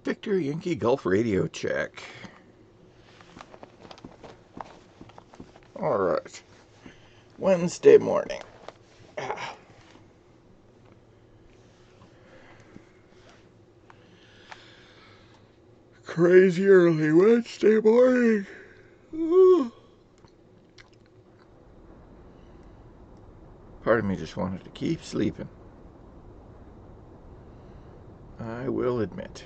Victor Yankee Golf Radio check. All right. Wednesday morning. Crazy early Wednesday morning. Part of me just wanted to keep sleeping. I will admit.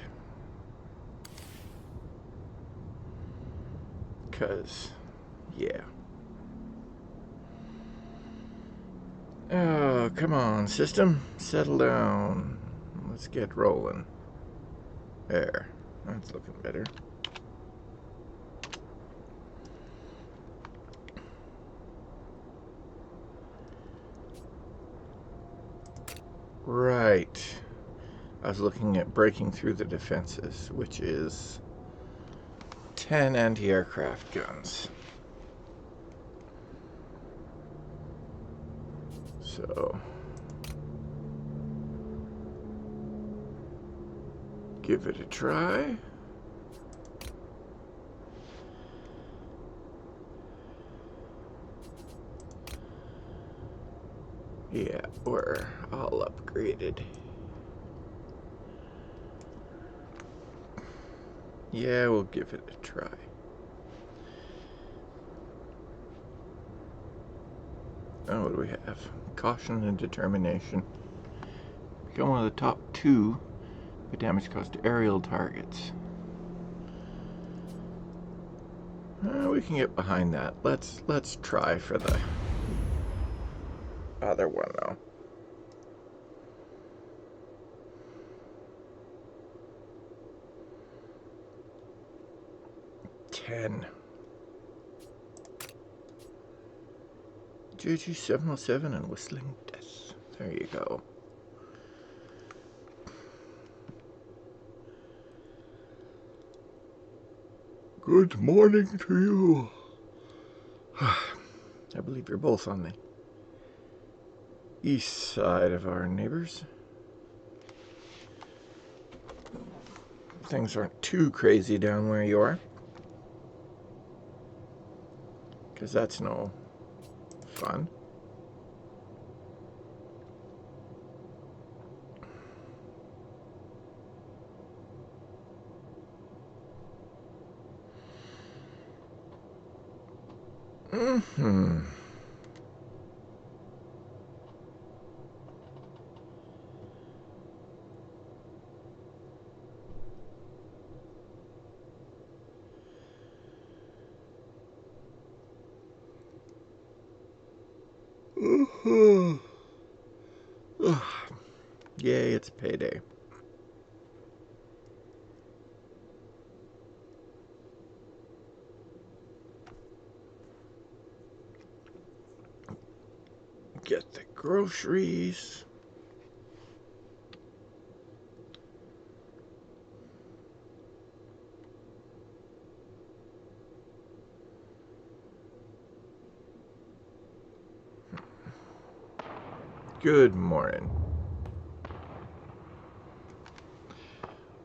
'Cause, yeah. Oh, come on, system. Settle down. Let's get rolling. There. That's looking better. Right. I was looking at breaking through the defenses, which is 10 anti-aircraft guns. So, give it a try. Yeah, we're all upgraded. Yeah, we'll give it a try. Oh, what do we have? Caution and determination. Become one of the top 2 by damage caused to aerial targets. We can get behind that. Let's try for the other one though. 10. JG 707 and Whistling Death. There you go. Good morning to you. I believe you're both on the east side of our neighbors. Things aren't too crazy down where you are. Because that's no fun. Yay, it's payday. Get the groceries. Good morning.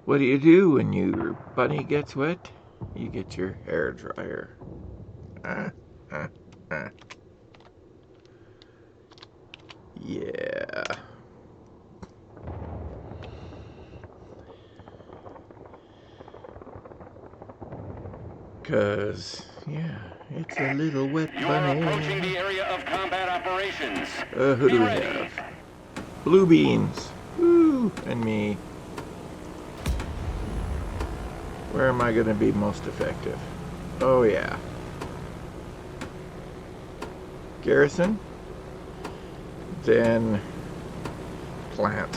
What do you do when your bunny gets wet? You get your hair dryer. Yeah. Cause, yeah, it's a little wet bunny. You are approaching the area of combat operations. Who do we have? Blue beans. Woo, and me. Where am I going to be most effective? Oh, yeah. Garrison. Then plant.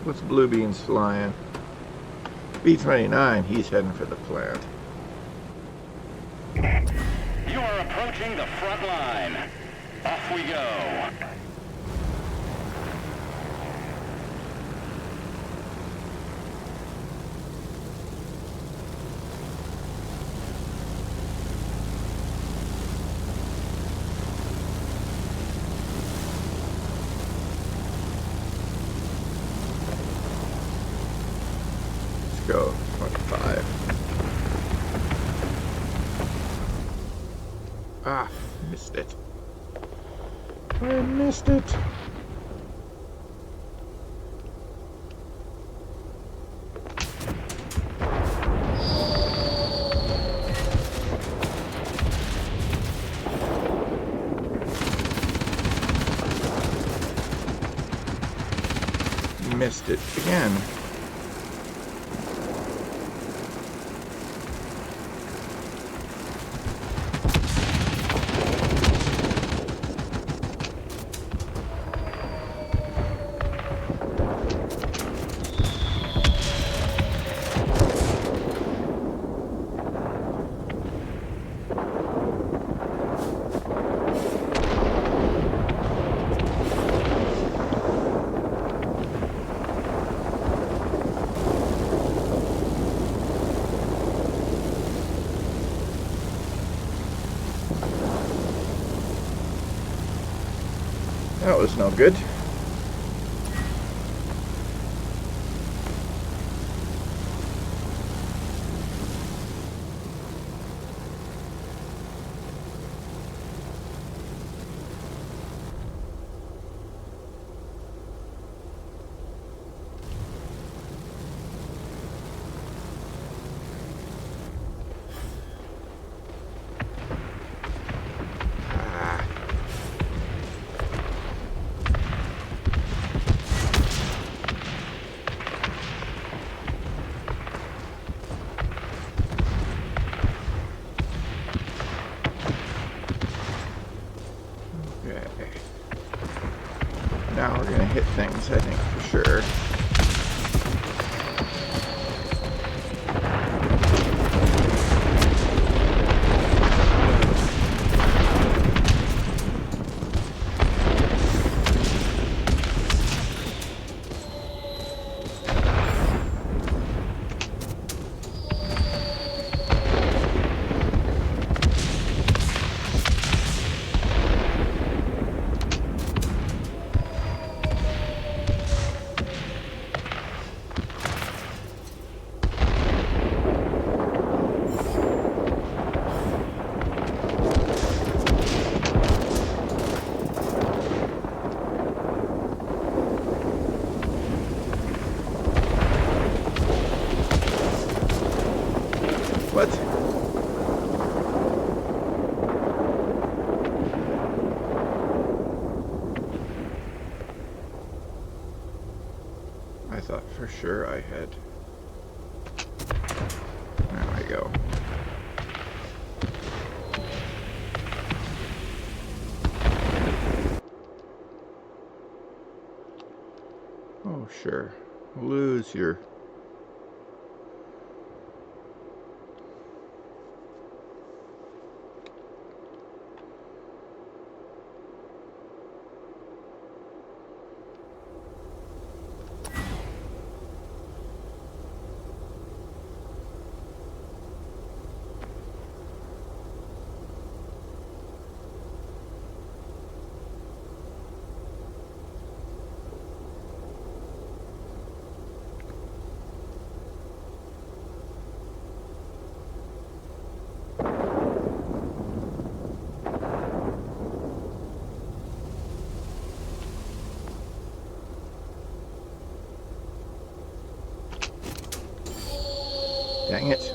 What's Blue Beans flying? B-29, he's heading for the plant. You are approaching the front line. Off we go. go. 25. Ah, missed it. I missed it. Missed it again. That was no good. Now we're gonna hit things, I think, for sure. What? I thought for sure I had. There we go. Oh, sure. Lose your... Dang it.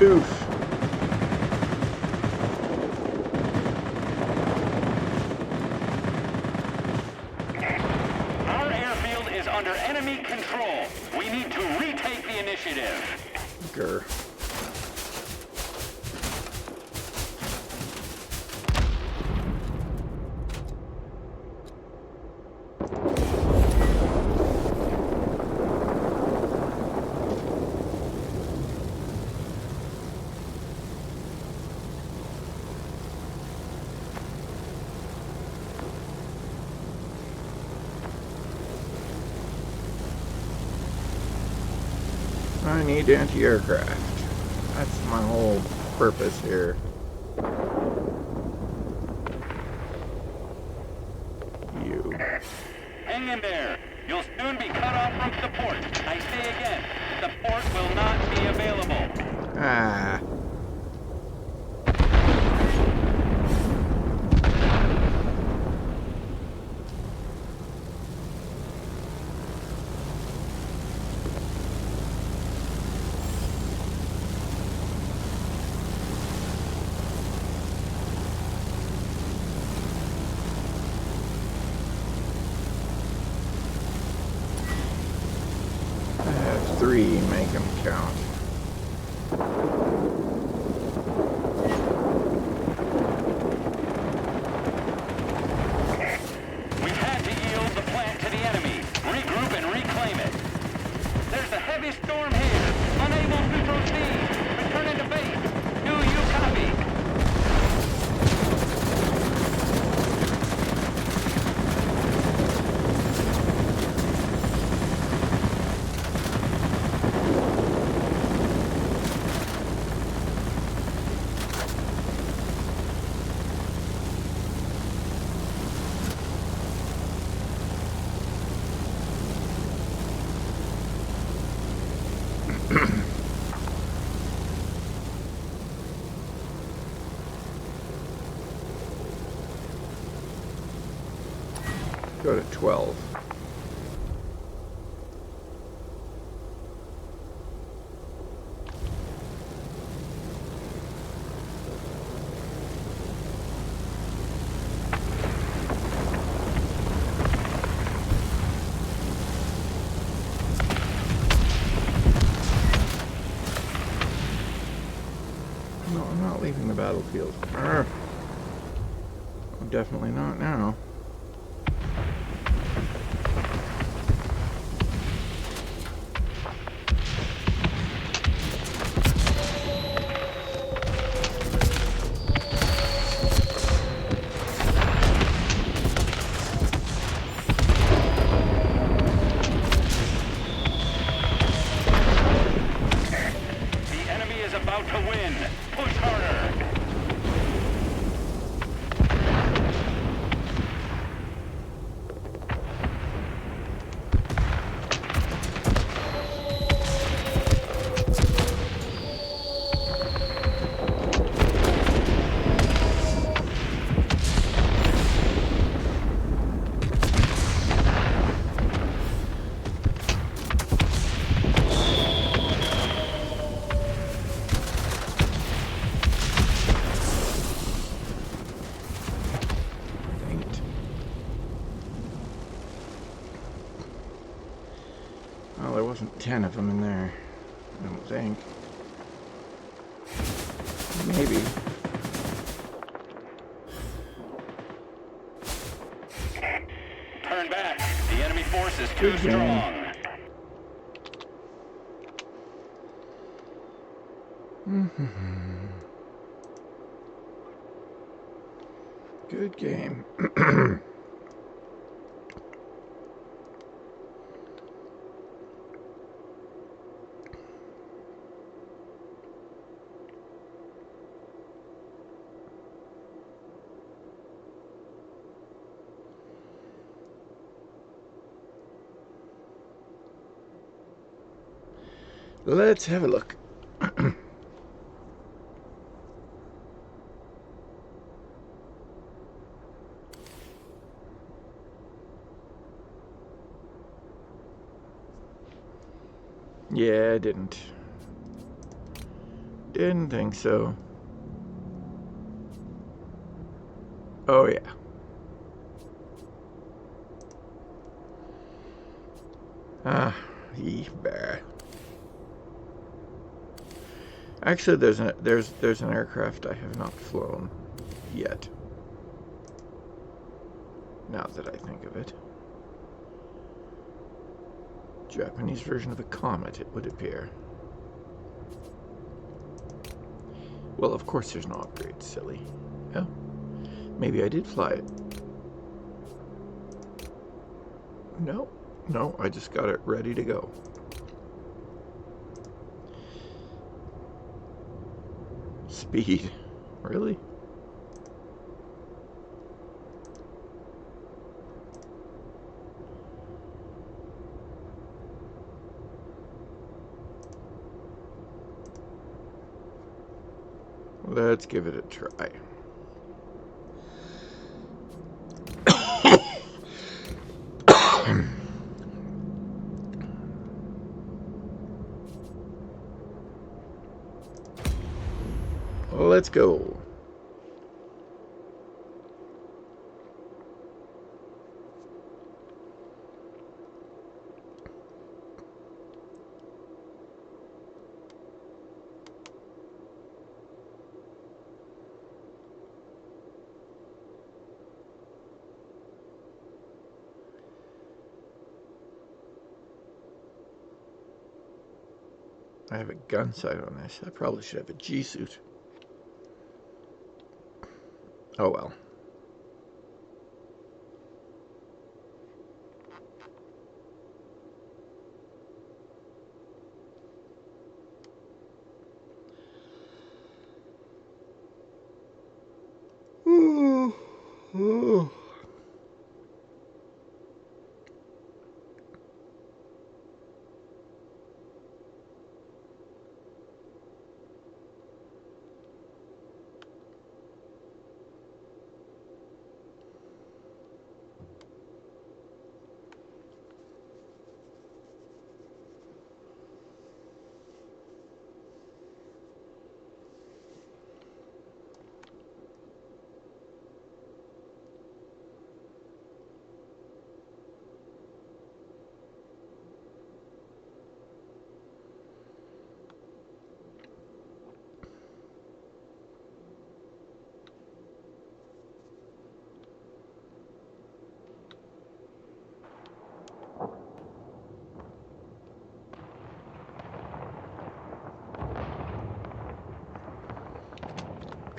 Oof. Grr. I need anti-aircraft. That's my whole purpose here. You. Hang in there. You'll soon be cut off from support. I say again, support will not be available. Ah. I have 3, make them count. We had to yield the plant to the enemy. Regroup and reclaim it. There's a heavy storm here. Unable to proceed. Returning to base. Do you copy? Go to 12. No, I'm not leaving the battlefield. Arr. I'm definitely not now. The enemy is about to win. Push harder. Well, there wasn't 10 of them in there, I don't think. Maybe. Turn back. The enemy force is too Good game. strong. Good game. Let's have a look. Yeah, I didn't. Didn't think so. Oh, yeah. Ah, bear. Actually, there's an aircraft I have not flown yet. Now that I think of it. Japanese version of a Komet, it would appear. Well, of course there's no upgrade, silly. Oh, maybe I did fly it. No, I just got it ready to go. Speed, really? Let's give it a try. Let's go. I have a gun sight on this. I probably should have a G-suit. Oh well.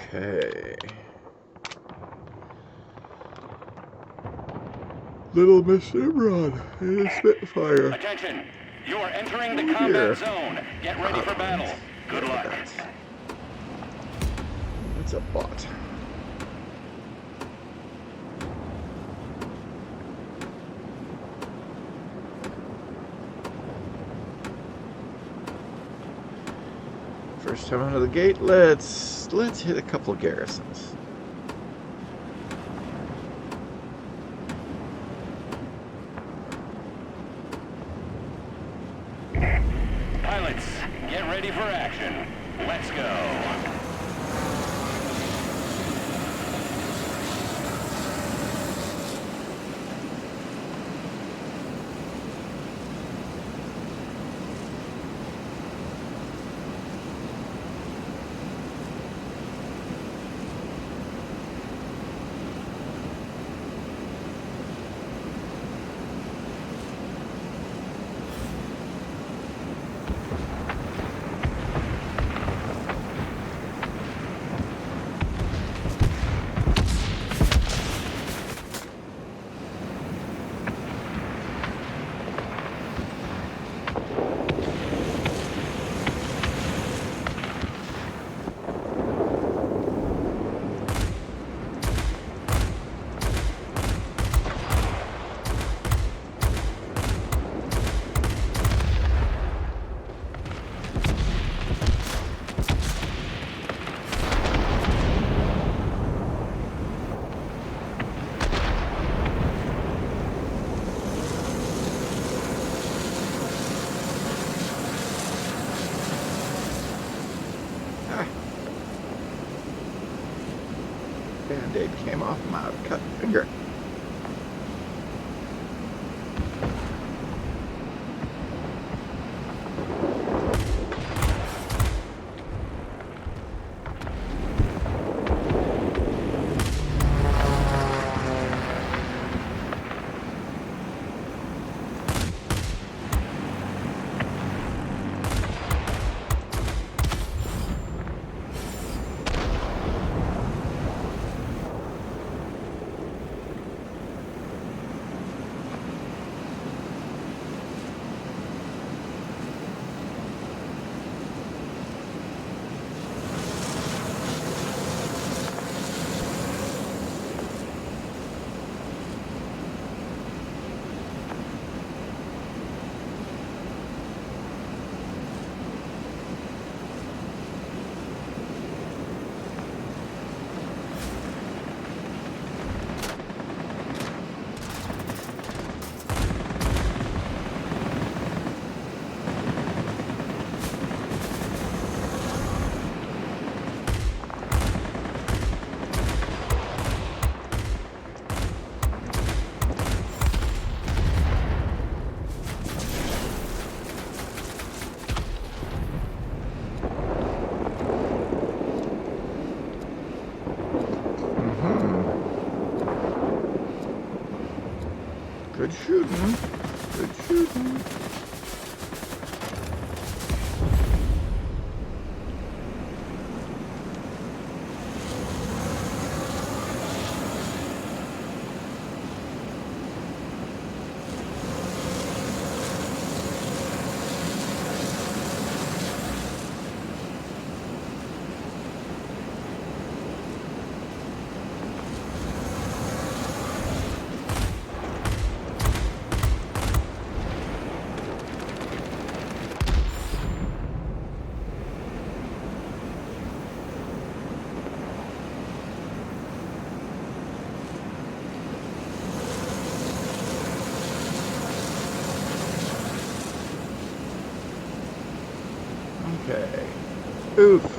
Okay. Little Miss Imran and a Spitfire. Attention! You are entering the combat zone. Get ready for battle. Good luck. That's a bot. First time out of the gate, let's hit a couple of garrisons. Pilots, get ready for action. Let's go. Band-aid came off my cut finger. Good shooting. Good shooting. Okay. Oof.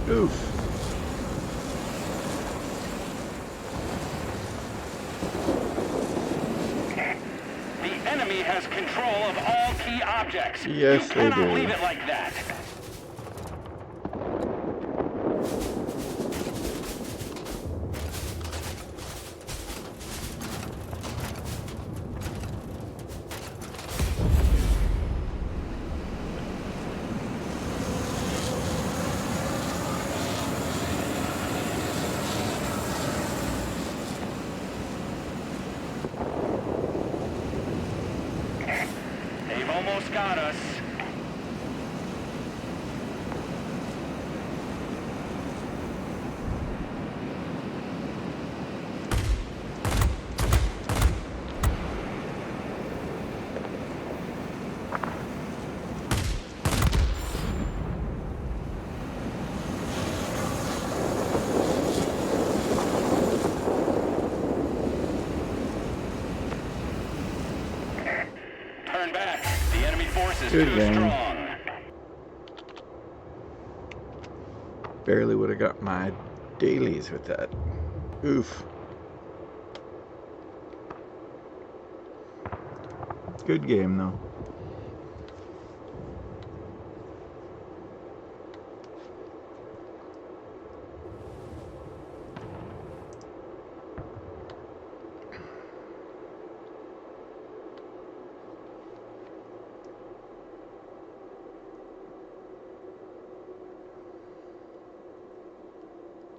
Oof. The enemy has control of all key objects. Yes, you they cannot do. leave it like that. They've almost got us. Turn back. The enemy force is Good too game. strong. Barely would have got my dailies with that. Oof. Good game, though.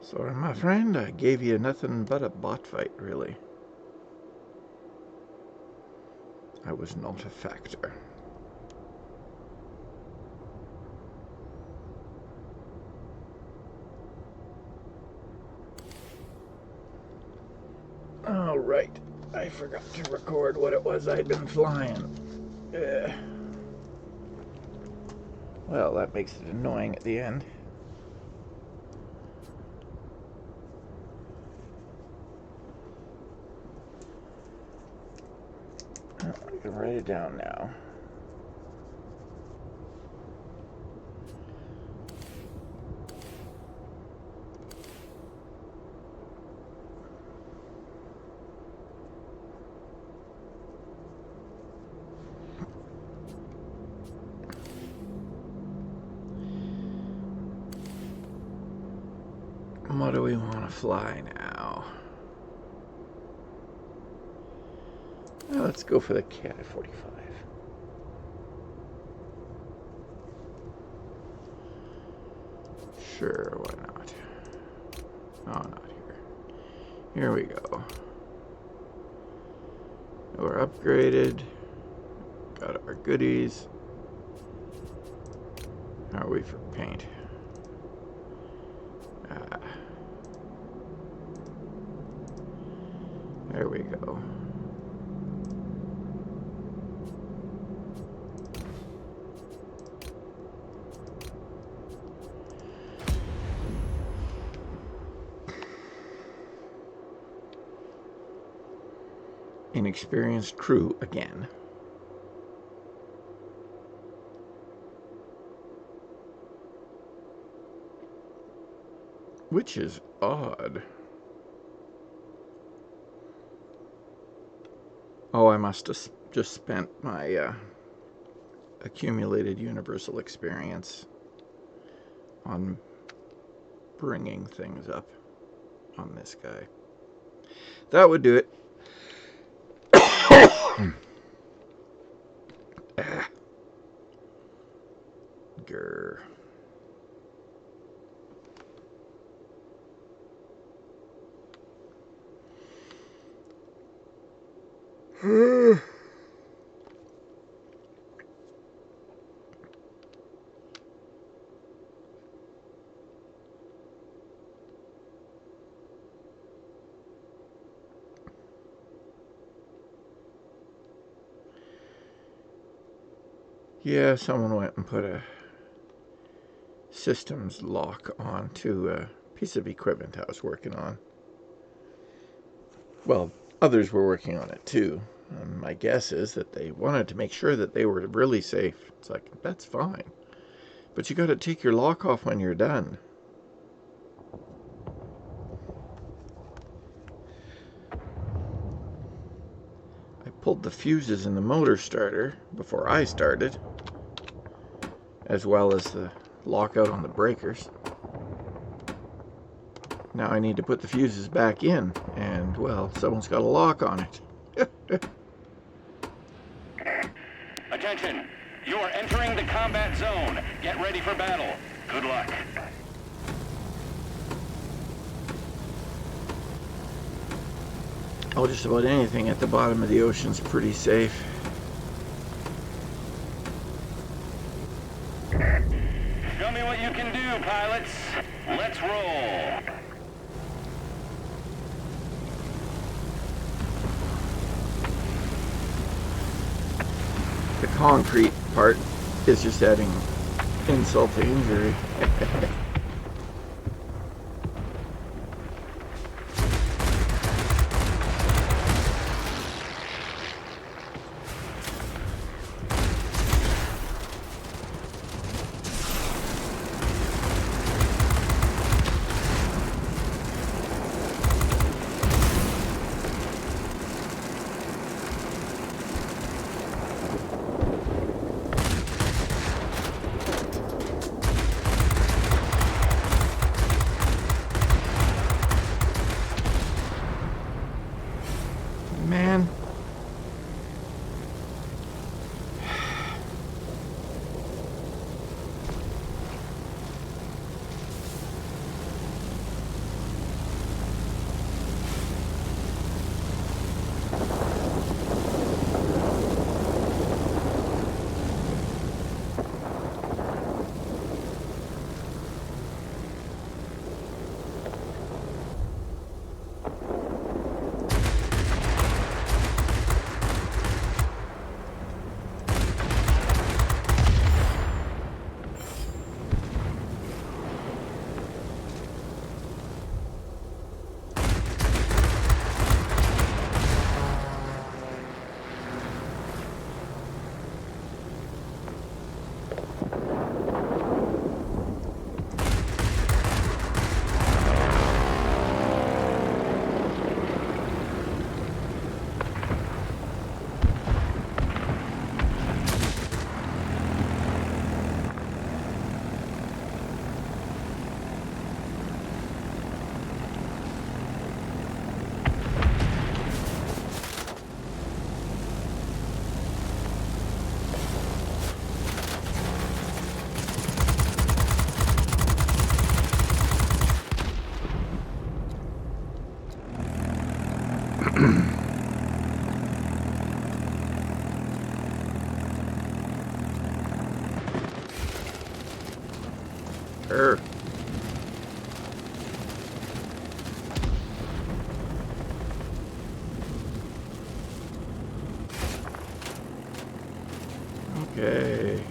Sorry, my friend, I gave you nothing but a bot fight, really. I was not a factor. All right, I forgot to record what it was I'd been flying. Well, that makes it annoying at the end. I can write it down now. What do we want to fly now? Well, let's go for the Cat 45. Sure, why not? Oh, not here. Here we go. We're upgraded. Got our goodies. How are we for paint? There we go. Inexperienced crew again. Which is odd. Oh, I must have just spent my accumulated universal experience on bringing things up on this guy. That would do it. Grr. Yeah, someone went and put a systems lock onto a piece of equipment I was working on. Well, others were working on it too. My guess is that they wanted to make sure that they were really safe. It's like, that's fine. But you got to take your lock off when you're done. I pulled the fuses in the motor starter before I started, as well as the lockout on the breakers. Now I need to put the fuses back in, and, well, someone's got a lock on it. Attention! You are entering the combat zone. Get ready for battle. Good luck. Oh, just about anything at the bottom of the ocean's pretty safe. Show me what you can do, pilots. Let's roll. The concrete part is just adding insult to injury. Er. Okay.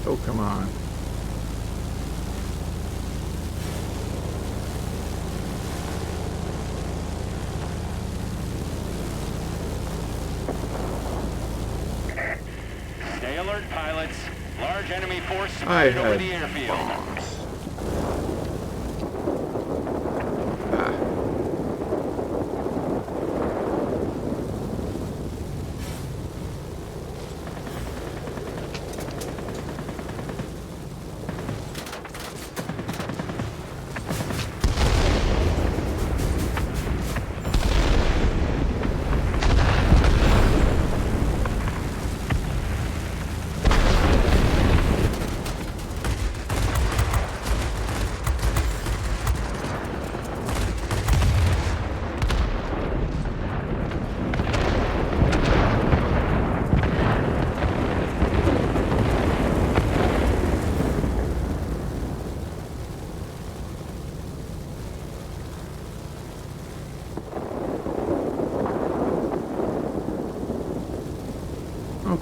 Oh, come on. Stay alert, pilots. Large enemy force I spotted over had the airfield. bombs. Ah.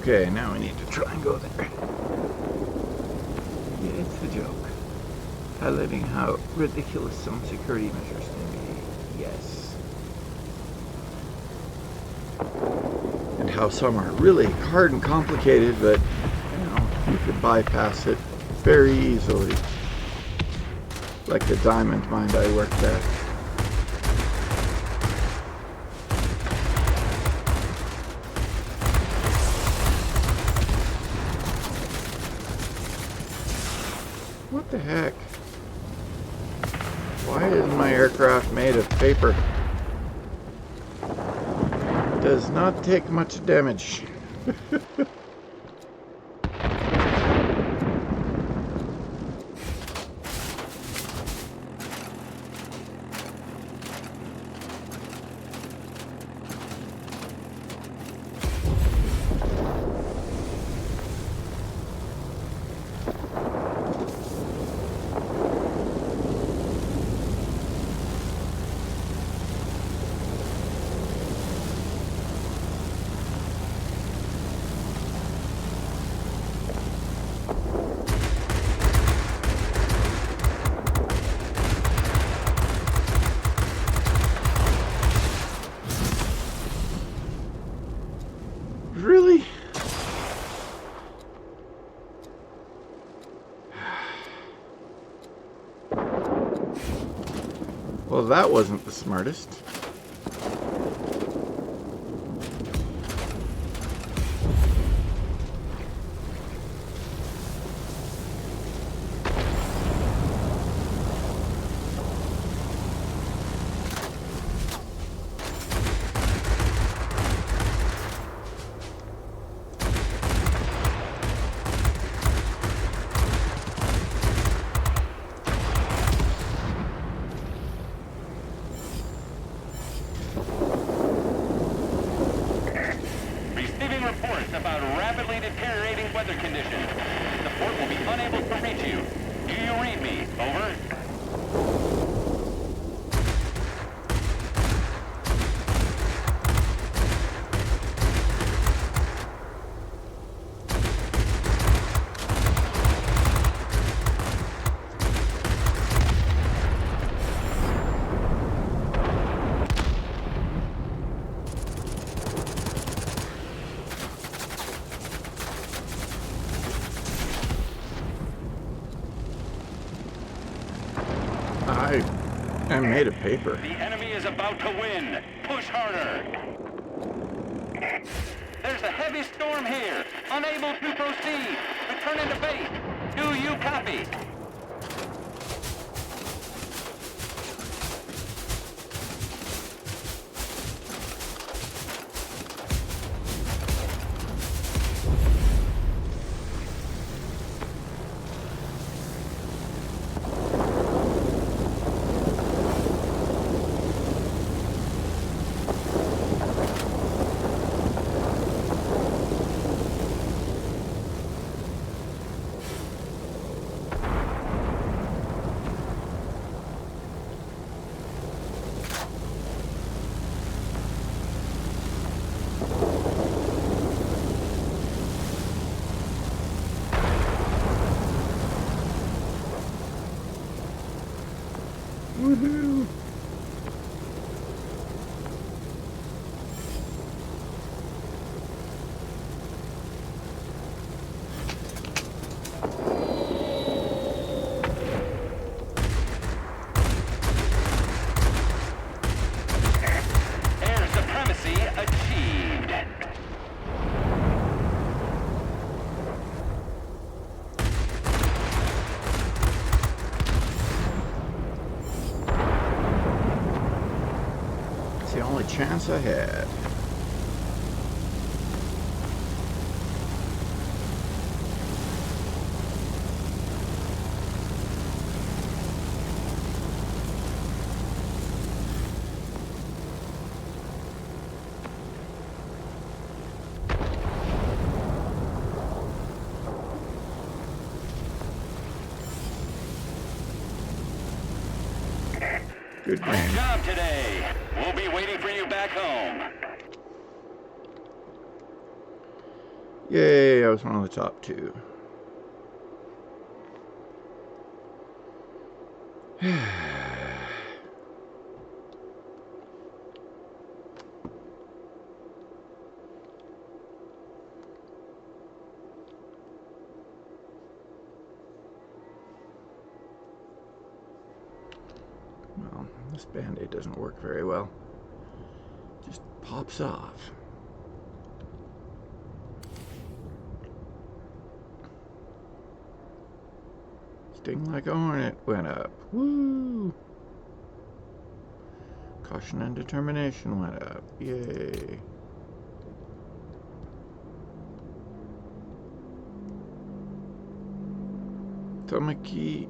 Okay, now we need to try and go there. Yeah, it's a joke. Highlighting how ridiculous some security measures can be. Yes. And how some are really hard and complicated, but, you know, you could bypass it very easily. Like the diamond mine I worked at. What the heck? Why isn't my aircraft made of paper? Does not take much damage. Really? Well, that wasn't the smartest. Receiving reports about rapidly deteriorating weather conditions. The fort will be unable to reach you. Do you read me? Over. I am made of paper. The enemy is about to win. Push harder. There's a heavy storm here. Unable to proceed. Returning to base. Do you copy? Woohoo! Air supremacy achieved. It's the only chance I had. Good Good man. job today. We'll be waiting for you back home. Yay, I was one of the top 2. Well, this Band-Aid doesn't work very well. Just pops off. Sting like a hornet went up. Woo! Caution and determination went up. Yay. Tomaki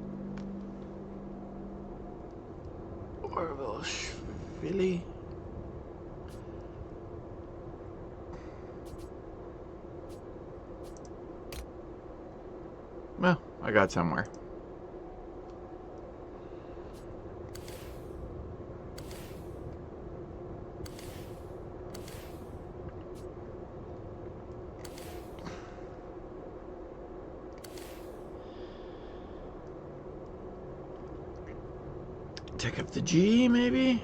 Orvalshvili. Well, I got somewhere. Take up the G, maybe?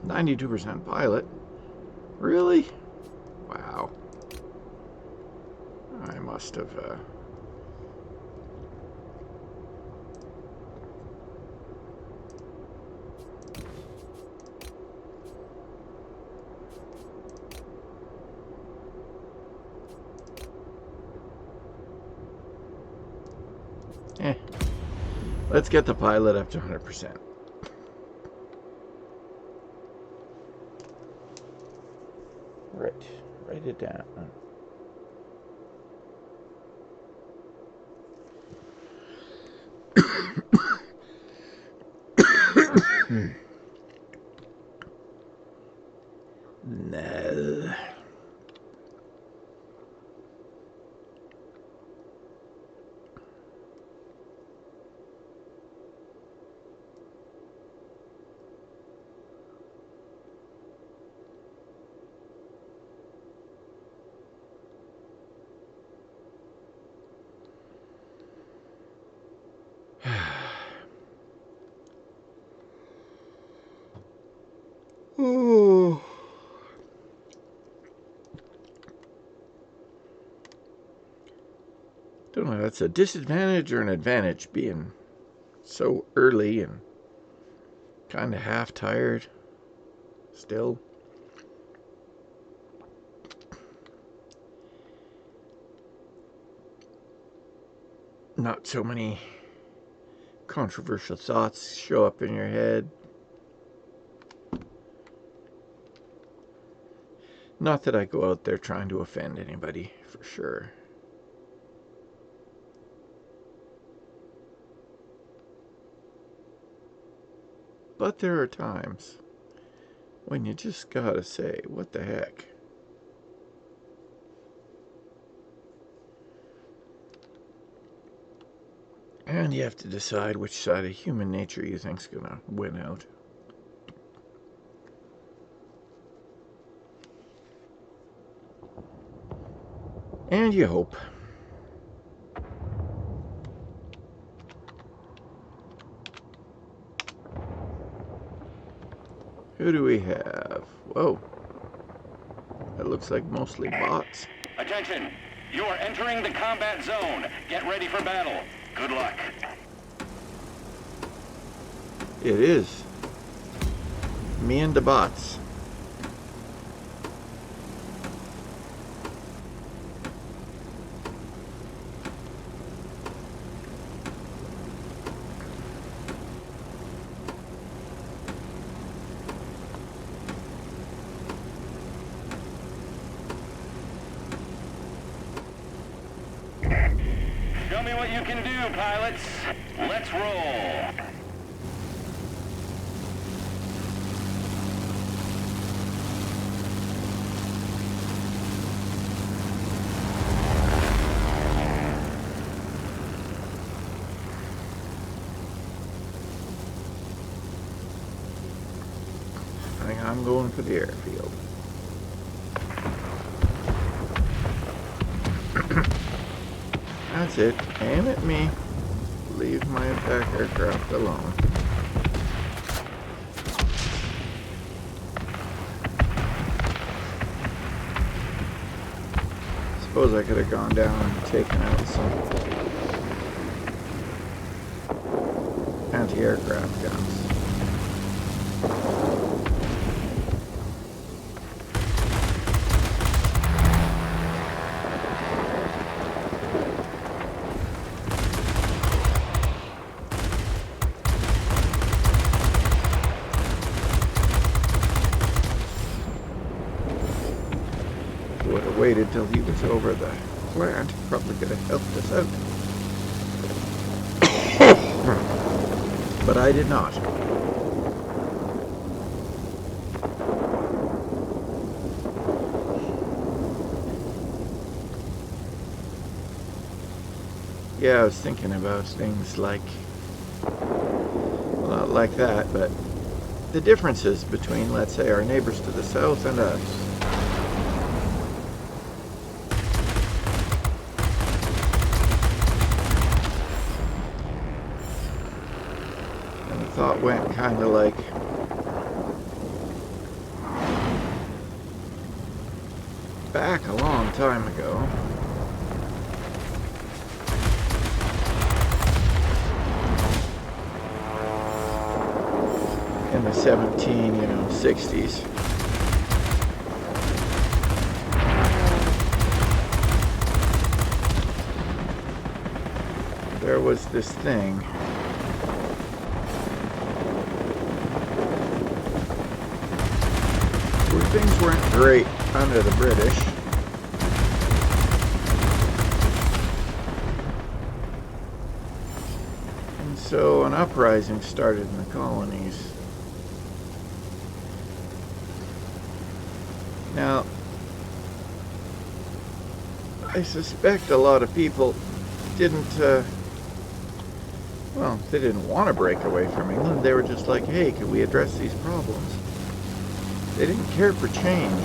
92% pilot. Really? Wow. I must have, Let's get the pilot up to 100%. Right. Write it down. No. Oh. Don't know if that's a disadvantage or an advantage being so early and kind of half tired still. Not so many controversial thoughts show up in your head. Not that I go out there trying to offend anybody, for sure. But there are times when you just gotta say, what the heck? And you have to decide which side of human nature you think's gonna win out. And you hope. Who do we have? Whoa. That looks like mostly bots. Attention! You are entering the combat zone. Get ready for battle. Good luck. It is. Me and the bots. Show me what you can do, pilots. Let's roll. I think I'm going for the airfield. That's it. Aim at me. Leave my attack aircraft alone. Suppose I could have gone down and taken out some anti-aircraft guns. Would have waited till he was over the plant. Probably could have helped us out. But I did not. Yeah, I was thinking about things like, well, not like that, but the differences between, let's say, our neighbors to the south and us. Thought went kind of like back a long time ago. In the 60s. There was this thing. Things weren't great under the British. And so an uprising started in the colonies. Now, I suspect a lot of people didn't, they didn't want to break away from England. They were just like, hey, can we address these problems? They didn't care for change.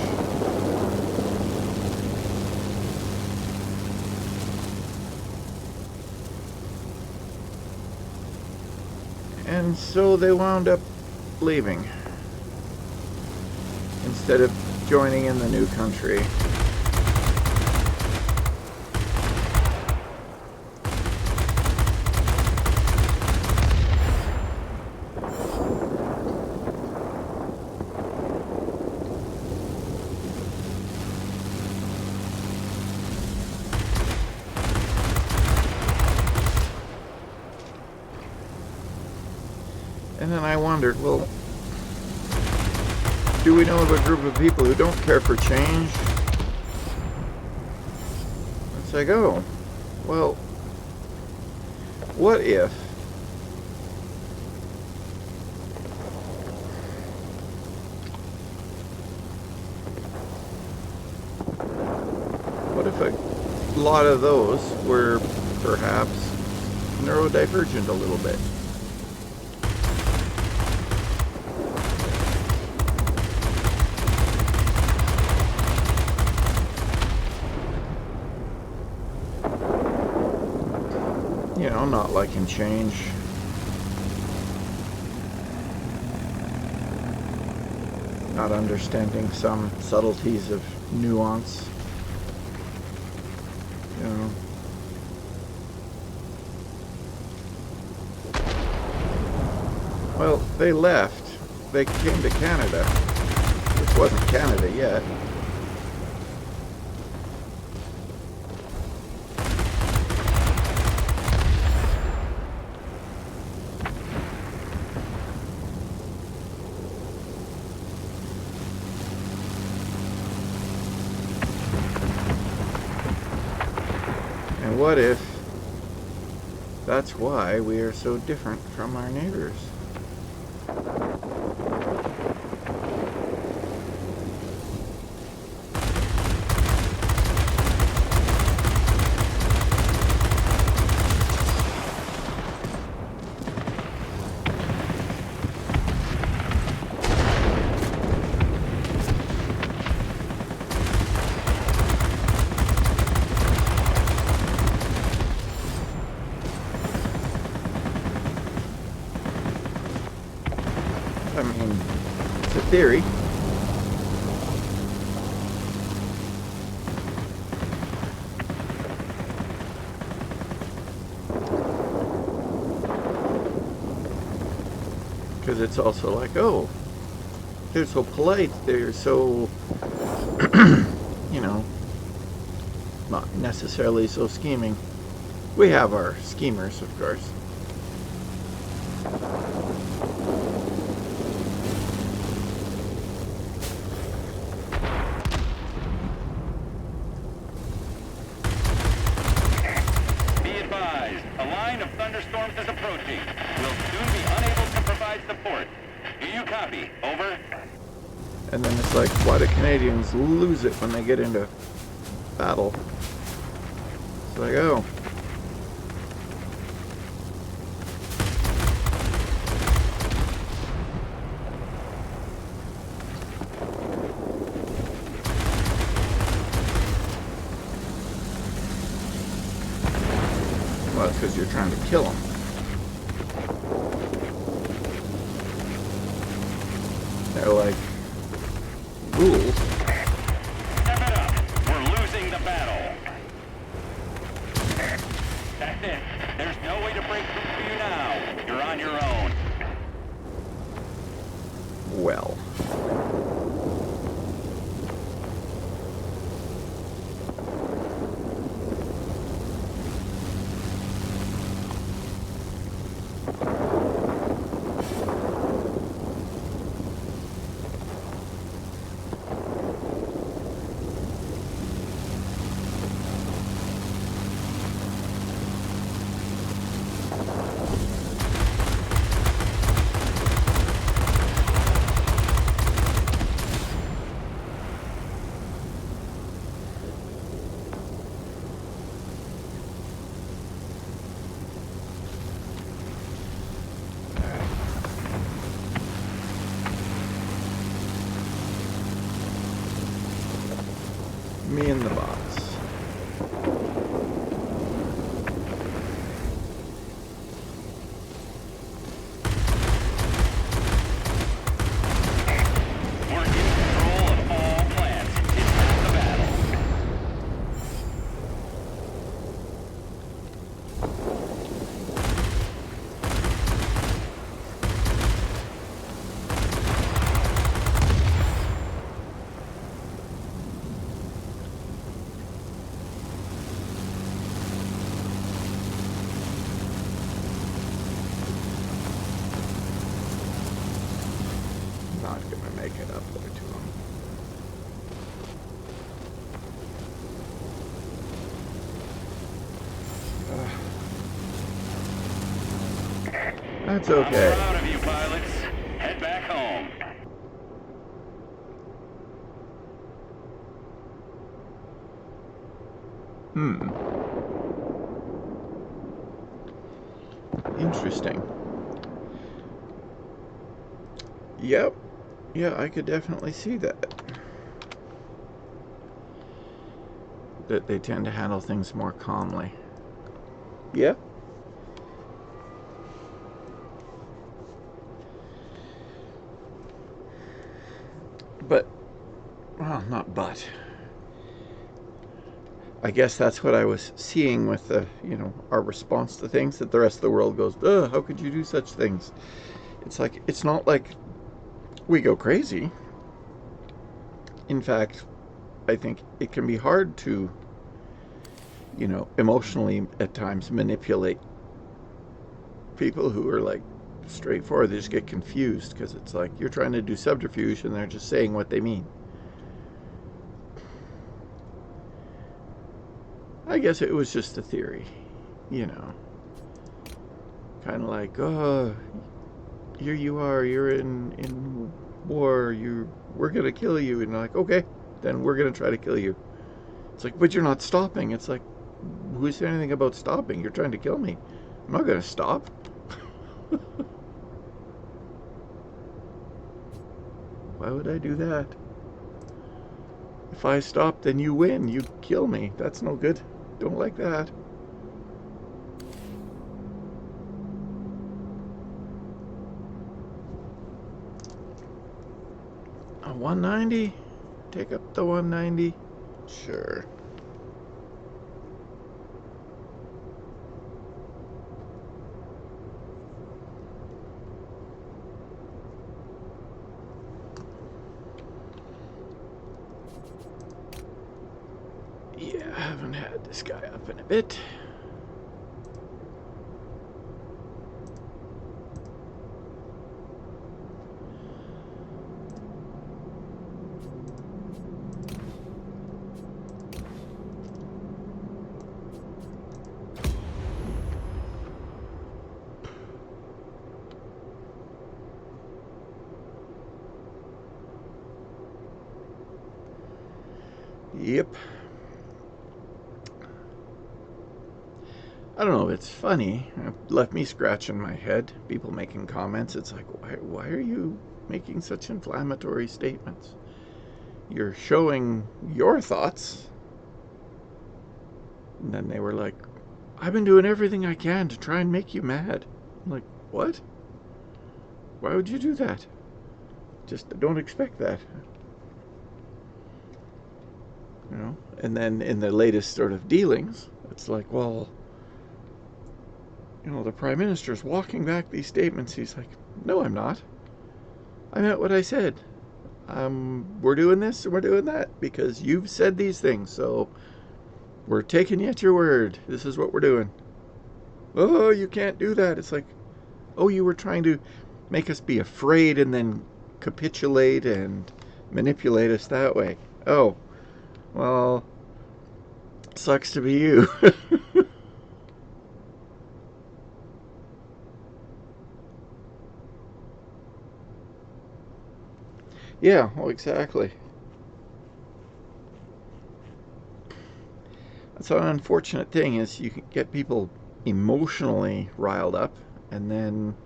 And so they wound up leaving instead of joining in the new country. And then I wondered, well, do we know of a group of people who don't care for change? It's like, oh, well, what if a lot of those were perhaps neurodivergent a little bit? You know, not liking change. not understanding some subtleties of nuance. You know. Well, they left. They came to Canada, which wasn't Canada yet. And what if that's why we are so different from our neighbors? I mean, it's a theory. Because it's also like, oh, they're so polite, they're so, you know, not necessarily so scheming. We have our schemers, of course. Thunderstorms is approaching. We'll soon be unable to provide support. Do you copy? Over. And then it's like, why do Canadians lose it when they get into battle? It's like, oh. Well, it's because you're trying to kill them. They're like, rules. Step it up. We're losing the battle. That's it. There's no way to break through for you now. You're on your own. Well. Me and the bots. We're in control of all plants. It's half the battle. Not gonna make it up there to them. That's I'm okay. proud of you, pilots. Head back home. Interesting. Yep. Yeah, I could definitely see that. That they tend to handle things more calmly. Yeah. But, well, not but. I guess that's what I was seeing with the, our response to things, that the rest of the world goes, ugh, how could you do such things? It's like, it's not like we go crazy. In fact, I think it can be hard to, emotionally at times manipulate people who are like straightforward. They just get confused because it's like you're trying to do subterfuge and they're just saying what they mean. I guess it was just a theory, kind of like, oh, here you are, you're in war, we're gonna kill you, and like, okay, then we're gonna try to kill you. It's like, but you're not stopping. It's like, who said anything about stopping? You're trying to kill me. I'm not gonna stop. Why would I do that? If I stop, then you win. You kill me. That's no good. Don't like that. A 190? Take up the 190? Sure. Yeah, I haven't had this guy up in a bit. Yep. I don't know, it's funny. It left me scratching my head. People making comments. It's like, why are you making such inflammatory statements? You're showing your thoughts. And then they were like, I've been doing everything I can to try and make you mad. I'm like, what? Why would you do that? Just don't expect that. And then in the latest sort of dealings, it's like, well, the Prime Minister's walking back these statements. He's like, no, I'm not. I meant what I said. We're doing this and we're doing that because you've said these things, so we're taking you at your word. This is what we're doing. Oh, you can't do that. It's like, oh, you were trying to make us be afraid and then capitulate and manipulate us that way. Oh, well, sucks to be you. Yeah, well, exactly. That's an unfortunate thing is you can get people emotionally riled up and then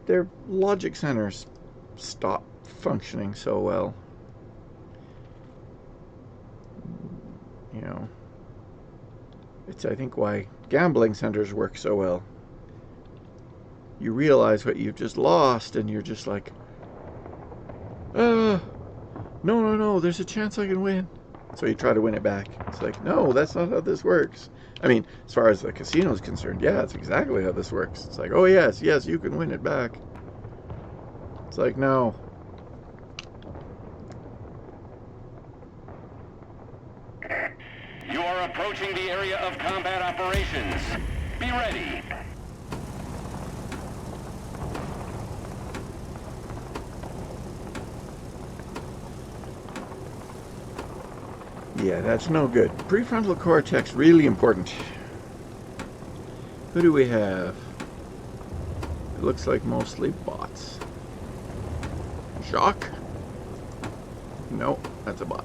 their logic centers stop functioning so well. It's, I think, why gambling centers work so well. You realize what you've just lost and you're just like, no, there's a chance I can win. So you try to win it back. It's like, no, that's not how this works. I mean, as far as the casino is concerned, yeah, that's exactly how this works. It's like, oh, yes, you can win it back. It's like, no. You are approaching the area of combat operations. Be ready. Yeah, that's no good. Prefrontal cortex, really important. Who do we have? It looks like mostly bots. Jacques? No, that's a bot.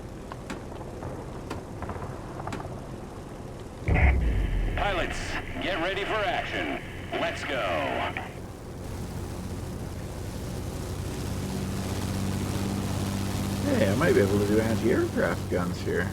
Pilots, get ready for action. Let's go. Hey, I might be able to do anti-aircraft guns here.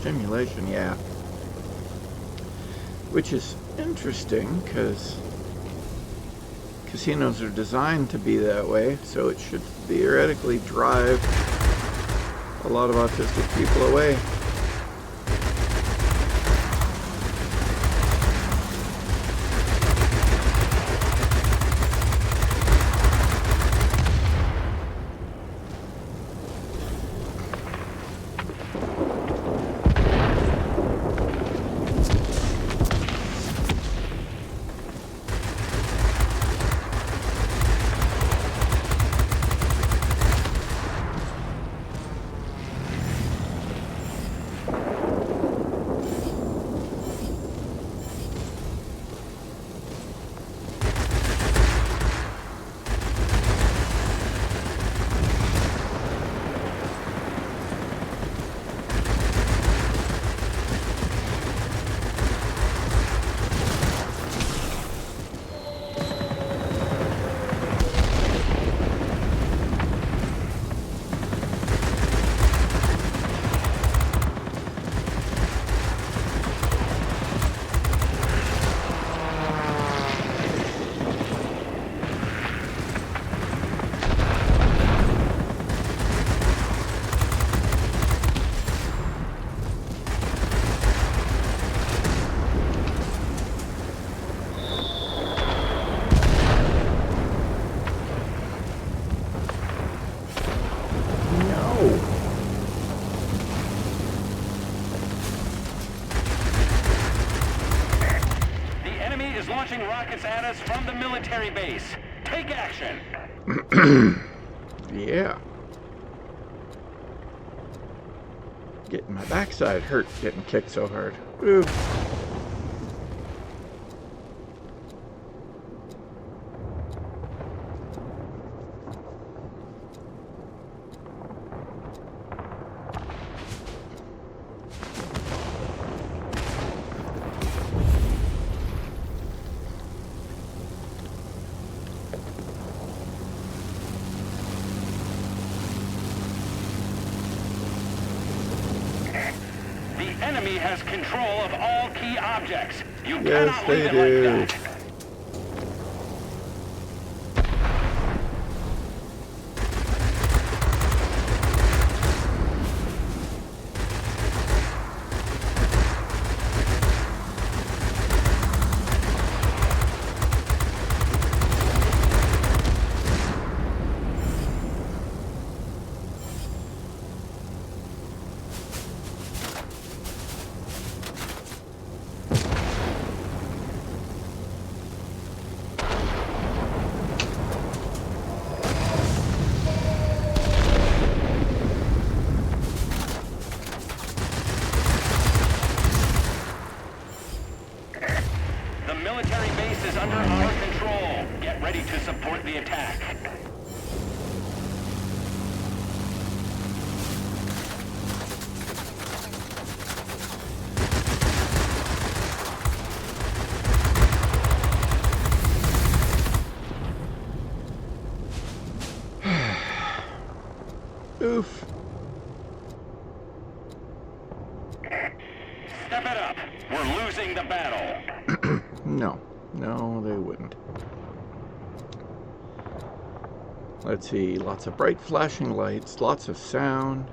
stimulation, yeah. Which is interesting, because casinos are designed to be that way, so it should theoretically drive a lot of autistic people away. Launching rockets at us from the military base. Take action. Yeah. Getting my backside hurt getting kicked so hard. Ooh. The enemy has control of all key objects. You Yes, cannot they leave do. it like that. The military base is under our control. Get ready to support the attack. Oof. Step it up. We're losing the battle. No. No, they wouldn't. Let's see. Lots of bright flashing lights. Lots of sound.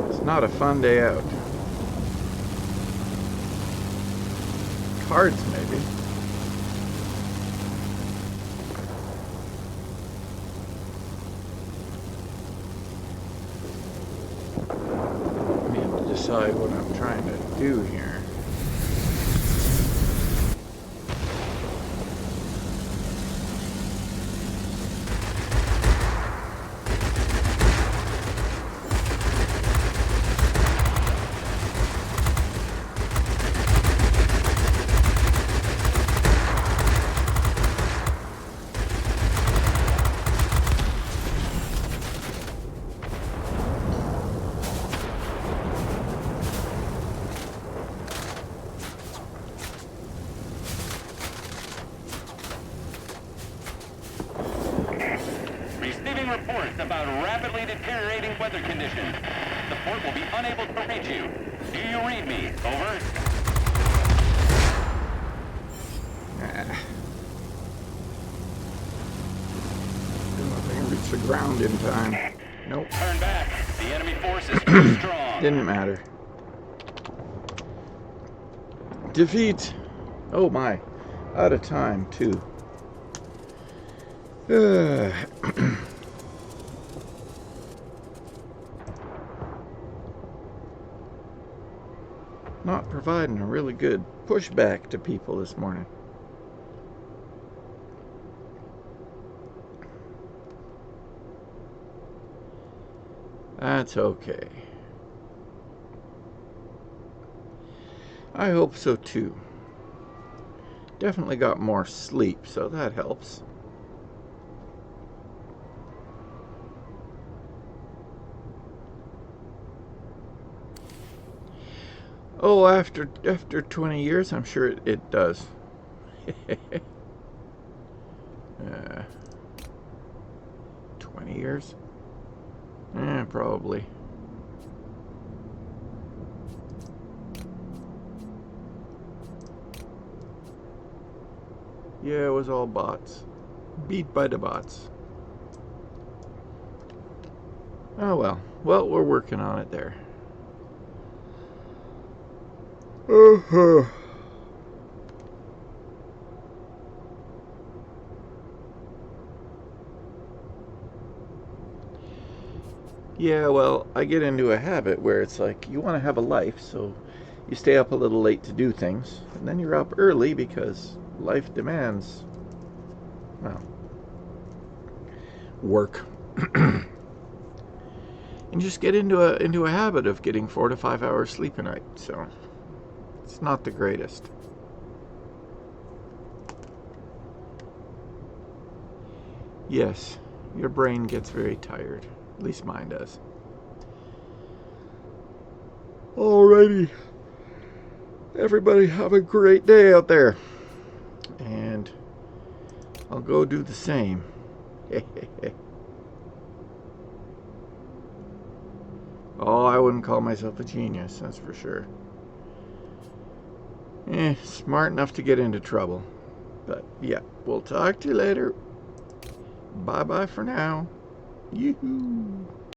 It's not a fun day out. Cards, maybe. I have to decide what I'm trying to do here. deteriorating weather conditions. The fort will be unable to reach you. Do you read me? Over. Didn't know if I can reach the ground in time. Nope. Turn back. The enemy force is too strong. Didn't matter. Defeat. Oh my. Out of time, too. Not providing a really good pushback to people this morning. That's okay. I hope so too. Definitely got more sleep, so that helps. Oh, after 20 years, I'm sure it does. 20 years? Probably. Yeah, it was all bots. Beat by the bots. Oh well. Well, we're working on it there. Yeah, well, I get into a habit where it's like you want to have a life, so you stay up a little late to do things, and then you're up early because life demands, well, work. And just get into a habit of getting 4 to 5 hours sleep a night, so it's not the greatest. Yes, your brain gets very tired. At least mine does. Alrighty. Everybody have a great day out there. And I'll go do the same. Oh, I wouldn't call myself a genius, that's for sure. Smart enough to get into trouble. But yeah, we'll talk to you later. Bye-bye for now. Yoo-hoo.